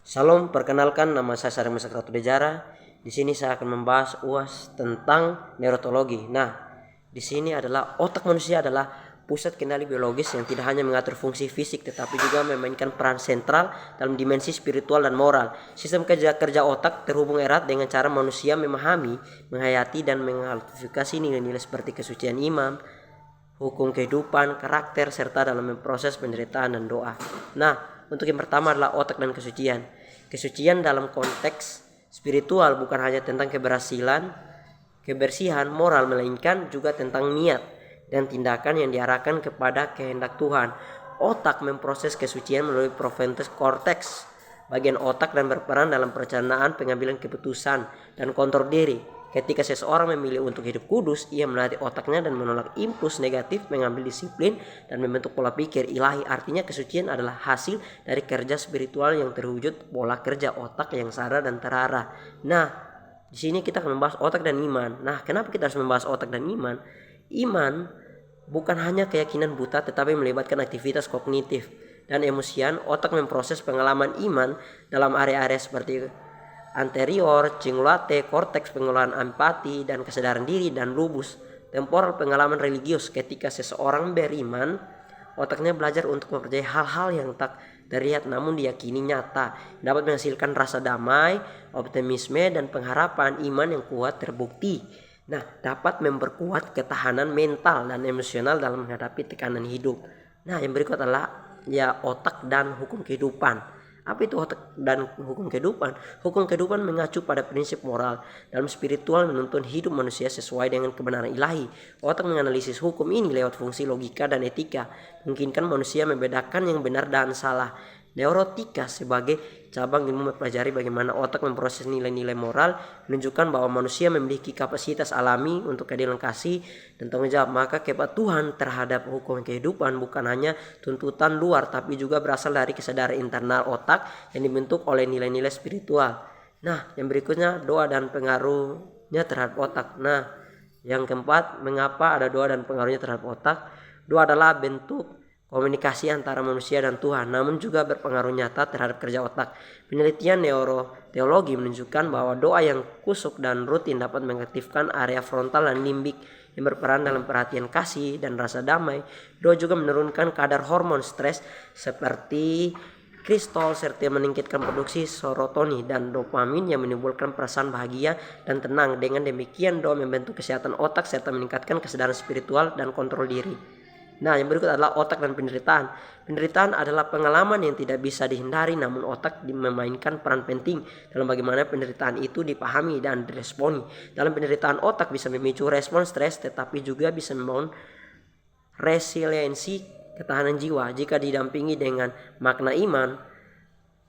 Salam, perkenalkan nama saya Sareng Masak Ratu Dejara. Di sini saya akan membahas UAS tentang neurologi. Nah, di sini adalah otak manusia adalah pusat kendali biologis yang tidak hanya mengatur fungsi fisik tetapi juga memainkan peran sentral dalam dimensi spiritual dan moral. Sistem kerja otak terhubung erat dengan cara manusia memahami, menghayati dan mengaktifkan nilai-nilai seperti kesucian iman, hukum kehidupan, karakter, serta dalam memproses penderitaan dan doa. Nah, untuk yang pertama adalah otak dan kesucian. Kesucian dalam konteks spiritual bukan hanya tentang kebersihan moral, melainkan juga tentang niat dan tindakan yang diarahkan kepada kehendak Tuhan. Otak memproses kesucian melalui prefrontal cortex, bagian otak, dan berperan dalam perencanaan, pengambilan keputusan, dan kontrol diri. Ketika seseorang memilih untuk hidup kudus, ia melatih otaknya dan menolak impuls negatif, mengambil disiplin, dan membentuk pola pikir ilahi. Artinya kesucian adalah hasil dari kerja spiritual yang terwujud pola kerja otak yang sadar dan terarah. Nah, di sini kita akan membahas otak dan iman. Nah, kenapa kita harus membahas otak dan iman? Iman bukan hanya keyakinan buta tetapi melibatkan aktivitas kognitif dan emosian. Otak memproses pengalaman iman dalam area-area seperti anterior, cingulate, korteks pengelolaan empati dan kesadaran diri, dan lobus temporal pengalaman religius. Ketika seseorang beriman, otaknya belajar untuk mempercayai hal-hal yang tak terlihat namun diyakini nyata, dapat menghasilkan rasa damai, optimisme, dan pengharapan. Iman yang kuat terbukti dapat memperkuat ketahanan mental dan emosional dalam menghadapi tekanan hidup. Nah, yang berikut adalah otak dan hukum kehidupan. Apa itu otak dan hukum kehidupan? Hukum kehidupan mengacu pada prinsip moral dalam spiritual menuntun hidup manusia sesuai dengan kebenaran ilahi. Otak menganalisis hukum ini lewat fungsi logika dan etika, memungkinkan manusia membedakan yang benar dan salah. Neurotika sebagai cabang ilmu mempelajari bagaimana otak memproses nilai-nilai moral, menunjukkan bahwa manusia memiliki kapasitas alami untuk keadilan, kasih, dan tanggung jawab. Maka kepatuhan terhadap hukum kehidupan bukan hanya tuntutan luar tapi juga berasal dari kesadaran internal otak yang dibentuk oleh nilai-nilai spiritual. Nah, yang berikutnya doa dan pengaruhnya terhadap otak. Nah, yang keempat, mengapa ada doa dan pengaruhnya terhadap otak? Doa adalah bentuk komunikasi antara manusia dan Tuhan, namun juga berpengaruh nyata terhadap kerja otak. Penelitian neuroteologi menunjukkan bahwa doa yang kusuk dan rutin dapat mengaktifkan area frontal dan limbik yang berperan dalam perhatian, kasih, dan rasa damai. Doa juga menurunkan kadar hormon stres seperti kortisol serta meningkatkan produksi serotonin dan dopamin yang menimbulkan perasaan bahagia dan tenang. Dengan demikian, doa membantu kesehatan otak serta meningkatkan kesadaran spiritual dan kontrol diri. Nah, yang berikut adalah otak dan penderitaan. Penderitaan adalah pengalaman yang tidak bisa dihindari, namun otak memainkan peran penting dalam bagaimana penderitaan itu dipahami dan diresponi. Dalam penderitaan, otak bisa memicu respon stres, tetapi juga bisa membangun resiliensi ketahanan jiwa. Jika didampingi dengan makna iman,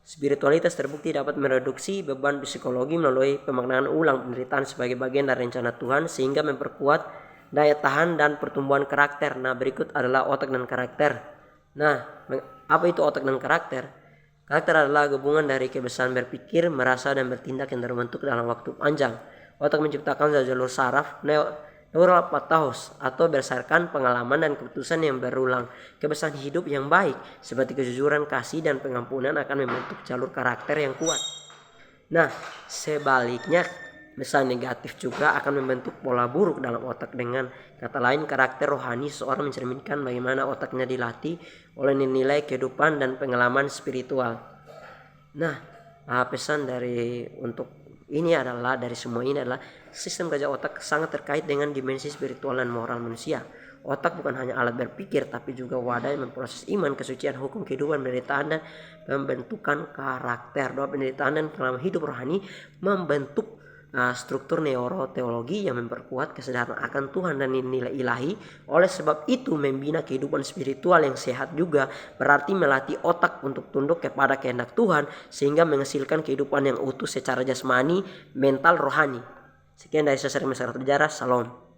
spiritualitas terbukti dapat mereduksi beban psikologi melalui pemaknaan ulang penderitaan sebagai bagian dari rencana Tuhan, sehingga memperkuat daya tahan dan pertumbuhan karakter. Nah, berikut adalah otak dan karakter. Nah, apa itu otak dan karakter? Karakter adalah gabungan dari kebiasaan berpikir, merasa, dan bertindak yang terbentuk dalam waktu panjang. Otak menciptakan jalur saraf neural pathos atau berdasarkan pengalaman dan keputusan yang berulang. Kebiasaan hidup yang baik seperti kejujuran, kasih, dan pengampunan akan membentuk jalur karakter yang kuat. Nah, sebaliknya kebiasaan negatif juga akan membentuk pola buruk dalam otak. Dengan kata lain, karakter rohani seorang mencerminkan bagaimana otaknya dilatih oleh nilai kehidupan dan pengalaman spiritual. Nah, pesan dari semua ini adalah sistem kerja otak sangat terkait dengan dimensi spiritual dan moral manusia. Otak bukan hanya alat berpikir tapi juga wadah yang memproses iman, kesucian, hukum kehidupan, penderitaan, dan pembentukan karakter. Doa, penderitaan, dan pengalaman hidup rohani membentuk struktur neuroteologi yang memperkuat kesadaran akan Tuhan dan nilai ilahi. Oleh sebab itu, membina kehidupan spiritual yang sehat juga berarti melatih otak untuk tunduk kepada kehendak Tuhan sehingga menghasilkan kehidupan yang utuh secara jasmani, mental, rohani. Sekian dari saya, Sareng Masak Ratu Dejara. Salam.